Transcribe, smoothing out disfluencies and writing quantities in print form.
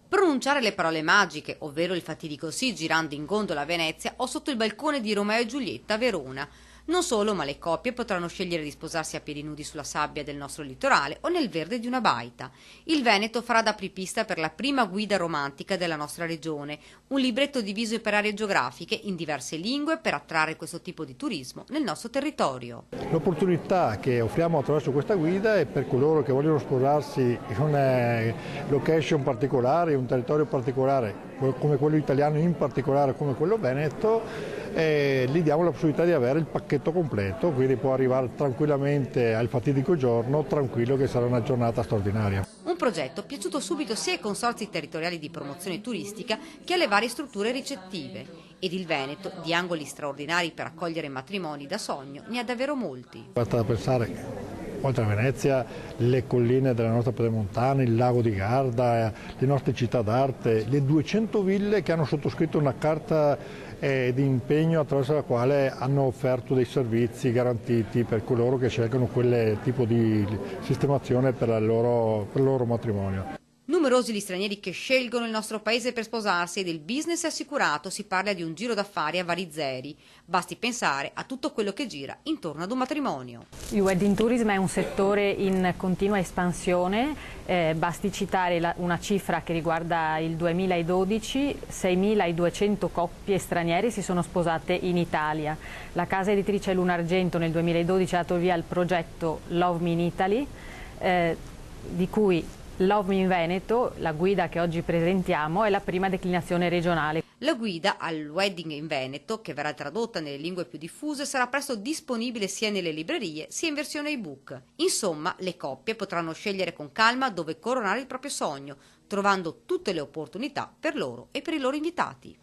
Pronunciare le parole magiche, ovvero il fatidico sì girando in gondola a Venezia o sotto il balcone di Romeo e Giulietta a Verona. Non solo, ma le coppie potranno scegliere di sposarsi a piedi nudi sulla sabbia del nostro litorale o nel verde di una baita. Il Veneto farà da apripista per la prima guida romantica della nostra regione, un libretto diviso per aree geografiche in diverse lingue per attrarre questo tipo di turismo nel nostro territorio. L'opportunità che offriamo attraverso questa guida è per coloro che vogliono sposarsi in una location particolare, in un territorio particolare, come quello italiano, in particolare come quello veneto, gli diamo la possibilità di avere il pacchetto completo, quindi può arrivare tranquillamente al fatidico giorno, tranquillo che sarà una giornata straordinaria. Un progetto piaciuto subito sia ai consorzi territoriali di promozione turistica che alle varie strutture ricettive. Ed il Veneto, di angoli straordinari per accogliere matrimoni da sogno, ne ha davvero molti. Basta pensare, oltre a Venezia, le colline della nostra Pedemontana, il lago di Garda, le nostre città d'arte, le 200 ville che hanno sottoscritto una carta di impegno attraverso la quale hanno offerto dei servizi garantiti per coloro che scelgono quel tipo di sistemazione per il loro matrimonio. Numerosi gli stranieri che scelgono il nostro paese per sposarsi ed il business è assicurato, si parla di un giro d'affari a vari zeri. Basti pensare a tutto quello che gira intorno ad un matrimonio. Il wedding tourism è un settore in continua espansione, basti citare una cifra che riguarda il 2012, 6.200 coppie straniere si sono sposate in Italia. La casa editrice Luna Argento nel 2012 ha dato via il progetto Love Me in Italy, di cui Love Me in Veneto, la guida che oggi presentiamo, è la prima declinazione regionale. La guida al wedding in Veneto, che verrà tradotta nelle lingue più diffuse, sarà presto disponibile sia nelle librerie sia in versione ebook. Insomma, le coppie potranno scegliere con calma dove coronare il proprio sogno, trovando tutte le opportunità per loro e per i loro invitati.